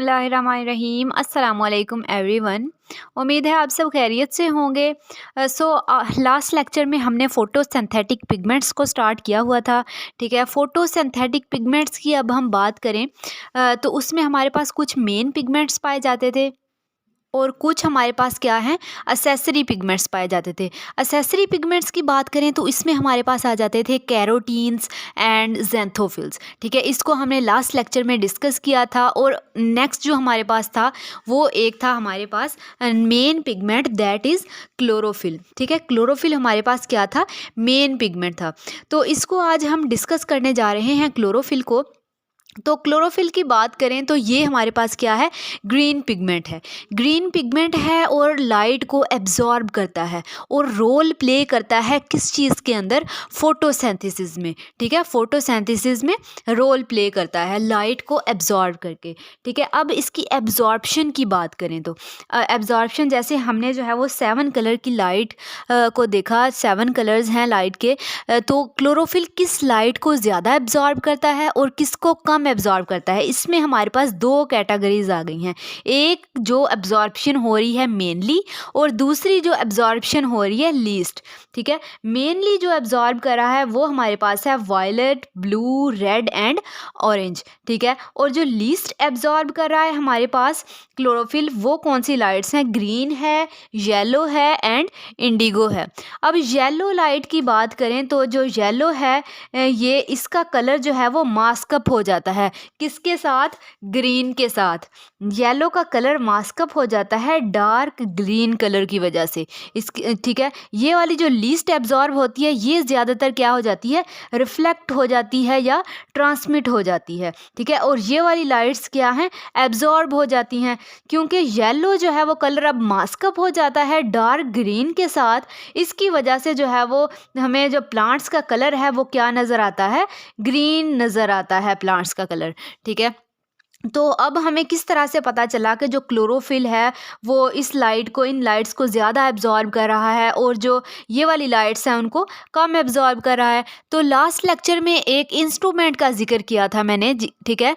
बिस्मिल्लाहिर्रहमानिर्रहीम अस्सलामुअलैकुम एवरीवन। उम्मीद है आप सब खैरियत से होंगे। लास्ट लेक्चर में हमने फ़ोटोसिंथेटिक पिगमेंट्स को स्टार्ट किया हुआ था। ठीक है, फ़ोटोसिंथेटिक पिगमेंट्स की अब हम बात करें तो उसमें हमारे पास कुछ मेन पिगमेंट्स पाए जाते थे और कुछ हमारे पास क्या है, असेसरी पिगमेंट्स पाए जाते थे। असेसरी पिगमेंट्स की बात करें तो इसमें हमारे पास आ जाते थे कैरोटीन्स एंड ज़ैंथोफिल्स। ठीक है, इसको हमने लास्ट लेक्चर में डिस्कस किया था। और नेक्स्ट जो हमारे पास था वो एक था हमारे पास main pigment, that is chlorophyll. ठीक है, क्लोरोफिल हमारे पास क्या था, मेन पिगमेंट था। तो इसको आज हम डिस्कस करने जा रहे हैं क्लोरोफिल को। तो क्लोरोफिल की बात करें तो ये हमारे पास क्या है, ग्रीन पिगमेंट है। ग्रीन पिगमेंट है और लाइट को एब्जॉर्ब करता है और रोल प्ले करता है किस चीज़ के अंदर, फोटोसिंथेसिस में। ठीक है, फोटोसिंथेसिस में रोल प्ले करता है लाइट को एब्जॉर्ब करके। ठीक है, अब इसकी एब्जॉर्प्शन की बात करें तो एब्जॉर्प्शन, जैसे हमने जो है वो 7 कलर की लाइट को देखा, 7 कलर्स हैं लाइट के। तो क्लोरोफिल किस लाइट को ज़्यादा एब्जॉर्ब करता है और किसको कम एब्जॉर्ब करता है, इसमें हमारे पास दो कैटेगरीज आ गई हैं। एक जो एब्जॉर्प्शन हो रही है मेनली और दूसरी जो एब्जॉर्प्शन हो रही है लीस्ट। ठीक है, मेनली जो एब्जॉर्ब कर रहा है वो हमारे पास है violet, blue, red and orange. ठीक है, और जो लीस्ट एब्जॉर्ब कर रहा है हमारे पास क्लोरोफिल, वो कौन सी लाइट्स हैं, ग्रीन है, येलो है एंड इंडिगो है। अब येलो लाइट की बात करें तो जो येलो है ये इसका कलर जो है वो मास्कअप हो जाता है, किसके साथ, ग्रीन के साथ। येलो का कलर मास्कअप हो जाता है डार्क ग्रीन कलर की वजह से इसकी। ठीक है, ये वाली जो लीस्ट एब्जॉर्ब होती है ये ज़्यादातर क्या हो जाती है, रिफ्लेक्ट हो जाती है या ट्रांसमिट हो जाती है। ठीक है, और ये वाली लाइट्स क्या हैं, एब्जॉर्ब हो जाती हैं, क्योंकि येलो जो है वो कलर अब मास्कअप हो जाता है डार्क ग्रीन के साथ। इसकी वजह से जो है वो हमें जो प्लांट्स का कलर है वो क्या नज़र आता है, ग्रीन नज़र आता है प्लांट्स का कलर। ठीक है, तो अब हमें किस तरह से पता चला कि जो क्लोरोफिल है वो इस लाइट को, इन लाइट्स को ज़्यादा एब्जॉर्ब कर रहा है और जो ये वाली लाइट्स हैं उनको कम एब्जॉर्ब कर रहा है। तो लास्ट लेक्चर में एक इंस्ट्रूमेंट का जिक्र किया था मैंने ठीक है,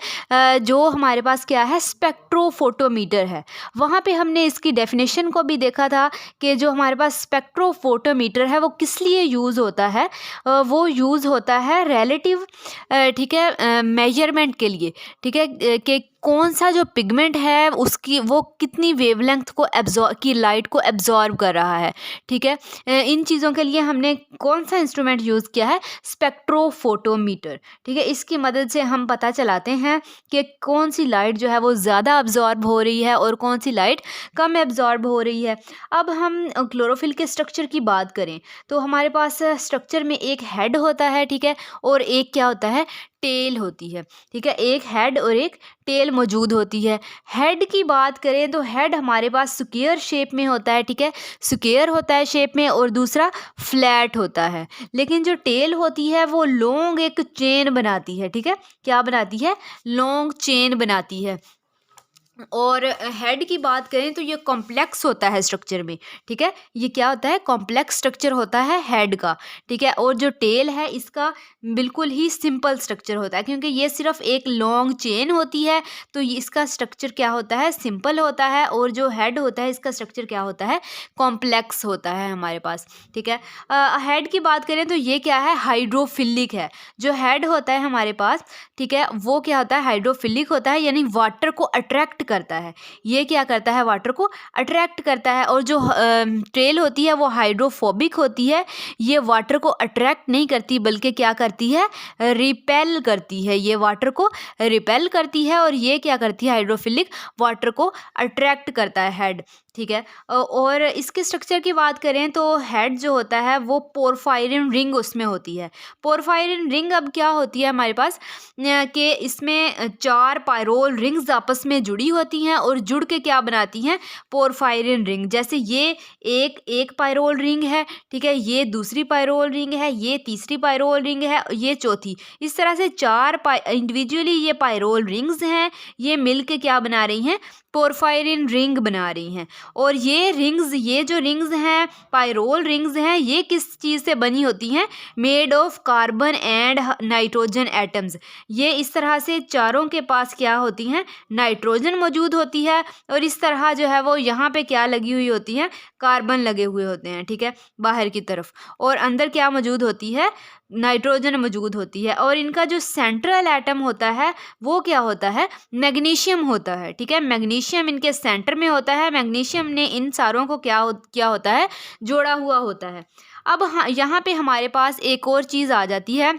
जो हमारे पास क्या है, स्पेक्ट्रोफोटोमीटर है। वहाँ पे हमने इसकी डेफिनेशन को भी देखा था कि जो हमारे पास स्पेक्ट्रोफोटोमीटर है वो किस लिए यूज़ होता है, वो यूज़ होता है रिलेटिव, ठीक है, मेजरमेंट के लिए। ठीक है, कि कौन सा जो पिगमेंट है उसकी वो कितनी वेवलेंथ को एब्जॉर्ब की लाइट को एब्जॉर्ब कर रहा है। ठीक है, इन चीज़ों के लिए हमने कौन सा इंस्ट्रूमेंट यूज़ किया है, स्पेक्ट्रोफोटोमीटर। ठीक है, इसकी मदद से हम पता चलाते हैं कि कौन सी लाइट जो है वो ज़्यादा एब्जॉर्ब हो रही है और कौन सी लाइट कम एब्जॉर्ब हो रही है। अब हम क्लोरोफिल के स्ट्रक्चर की बात करें तो हमारे पास स्ट्रक्चर में एक हेड होता है, ठीक है, और एक क्या होता है, टेल होती है। ठीक है, एक हेड और एक टेल मौजूद होती है। हेड की बात करें तो हेड हमारे पास स्क्वायर शेप में होता है। ठीक है, स्क्वायर होता है शेप में और दूसरा फ्लैट होता है। लेकिन जो टेल होती है वो लॉन्ग एक चेन बनाती है। ठीक है, क्या बनाती है, लॉन्ग चेन बनाती है। और हेड की बात करें तो ये कॉम्प्लेक्स होता है स्ट्रक्चर में। ठीक है, ये क्या होता है, कॉम्प्लेक्स स्ट्रक्चर होता है हेड का। ठीक है, और जो टेल है इसका बिल्कुल ही सिंपल स्ट्रक्चर होता है, क्योंकि ये सिर्फ एक लॉन्ग चेन होती है तो ये इसका स्ट्रक्चर क्या होता है, सिंपल होता है। और जो हेड होता है इसका स्ट्रक्चर क्या होता है, कॉम्प्लेक्स होता है हमारे पास। ठीक है, हेड की बात करें तो ये क्या है, हाइड्रोफिलिक है। जो हेड होता है हमारे पास, ठीक है, वो क्या होता है, हाइड्रोफिलिक होता है, यानी वाटर को अट्रैक्ट करता है। ये क्या करता है, वाटर को अट्रैक्ट करता है। और जो टेल होती है वो हाइड्रोफोबिक होती है, ये वाटर को अट्रैक्ट नहीं करती बल्कि क्या करती है, रिपेल करती है। ये वाटर को रिपेल करती है और ये क्या करती है, हाइड्रोफिलिक, वाटर को अट्रैक्ट करता है हेड। ठीक है, और इसके स्ट्रक्चर की बात करें तो हेड जो होता है वो पोरफायरिन रिंग उसमें होती है। पोरफायरिन रिंग अब क्या होती है हमारे पास कि इसमें 4 पायरोल रिंग्स आपस में जुड़ी होती हैं और जुड़ के क्या बनाती हैं, पोरफायरिन रिंग। जैसे ये एक पायरोल रिंग है, ठीक है, ये दूसरी पायरोल रिंग है, ये तीसरी पायरोल रिंग है, ये चौथी। इस तरह से 4 इंडिविजुअली ये पायरोल रिंग्स हैं, ये मिल के क्या बना रही हैं, पोरफायरिन रिंग बना रही हैं। और ये जो रिंग्स हैं, पायरोल रिंग्स हैं, ये किस चीज़ से बनी होती हैं? Made of carbon and nitrogen atoms. ये इस तरह से चारों के पास क्या होती हैं? नाइट्रोजन मौजूद होती है, और इस तरह जो है वो यहाँ पे क्या लगी हुई होती हैं? कार्बन लगे हुए होते हैं, ठीक है, बाहर की तरफ। और अंदर क्या मौजूद होती है? नाइट्रोजन मौजूद होती है। और इनका जो सेंट्रल एटम होता है वो क्या होता है? मैग्नीशियम होता है, ठीक है। मैग्नीशियम इनके सेंटर में होता है। मैग्नीशियम ने इन सारों को क्या होता है? जोड़ा हुआ होता है। अब हाँ, यहाँ पे हमारे पास एक और चीज़ आ जाती है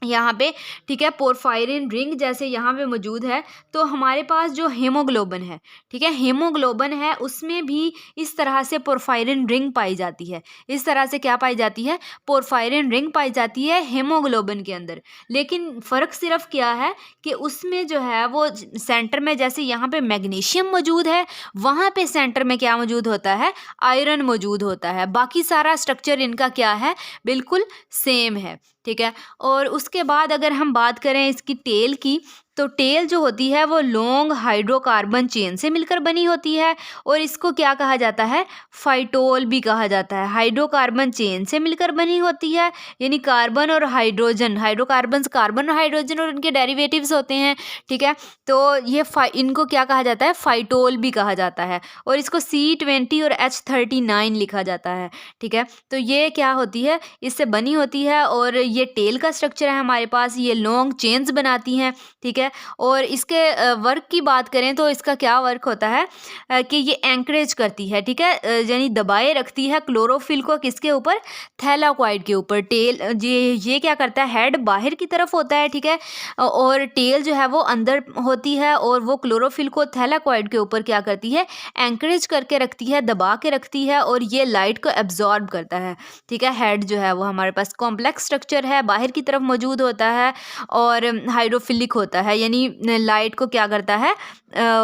यहाँ पे, ठीक है। पोरफायरिन रिंग जैसे यहाँ पे मौजूद है, तो हमारे पास जो हीमोग्लोबिन है, ठीक है, हीमोग्लोबिन है, उसमें भी इस तरह से पोरफायरिन रिंग पाई जाती है। इस तरह से क्या पाई जाती है? पोरफायरिन रिंग पाई जाती है हीमोग्लोबिन के अंदर। लेकिन फ़र्क सिर्फ क्या है कि उसमें जो है वो सेंटर में, जैसे यहाँ पे मैग्नीशियम मौजूद है, वहाँ पे सेंटर में क्या मौजूद होता है? आयरन मौजूद होता है। बाकी सारा स्ट्रक्चर इनका क्या है? बिल्कुल सेम है, ठीक है। और उसके बाद अगर हम बात करें इसकी टेल की, तो टेल जो होती है वो लॉन्ग हाइड्रोकार्बन चेन से मिलकर बनी होती है, और इसको क्या कहा जाता है? फाइटोल भी कहा जाता है। हाइड्रोकार्बन चेन से मिलकर बनी होती है, यानी कार्बन और हाइड्रोजन, हाइड्रोकार्बन्स कार्बन और हाइड्रोजन और इनके डेरिवेटिव्स होते हैं, ठीक है। तो ये इनको क्या कहा जाता है? फाइटोल भी कहा जाता है, और इसको C20 और H39 लिखा जाता है, ठीक है। तो ये क्या होती है? इससे बनी होती है, और ये टेल का स्ट्रक्चर है हमारे पास। ये लॉन्ग चेन्स बनाती हैं, ठीक है। और इसके वर्क की बात करें तो इसका क्या वर्क होता है कि ये एंकरेज करती है, ठीक है, यानी दबाए रखती है क्लोरोफिल को। किसके ऊपर? थैलाकोइड के ऊपर। टेल ये क्या करता है? हेड बाहर की तरफ होता है, ठीक है, और टेल जो है वो अंदर होती है, और वो क्लोरोफिल को थैलाकोइड के ऊपर क्या करती है? एंकरेज करके रखती है, दबा के रखती है, और ये लाइट को एब्जॉर्ब करता है, ठीक है। हेड जो है वो हमारे पास कॉम्प्लेक्स स्ट्रक्चर है, बाहर की तरफ मौजूद होता है, और हाइड्रोफिलिक होता है, यानी लाइट को क्या करता है?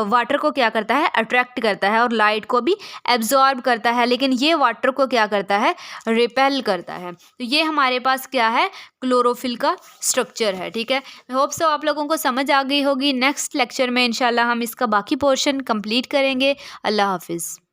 वाटर को क्या करता है? अट्रैक्ट करता है, और लाइट को भी एब्जॉर्ब करता है, लेकिन ये वाटर को क्या करता है? रिपेल करता है। तो ये हमारे पास क्या है? क्लोरोफिल का स्ट्रक्चर है, ठीक है। होप सो आप लोगों को समझ आ गई होगी। नेक्स्ट लेक्चर में इंशाल्लाह हम इसका बाकी पोर्शन कंप्लीट करेंगे। अल्लाह हाफिज़।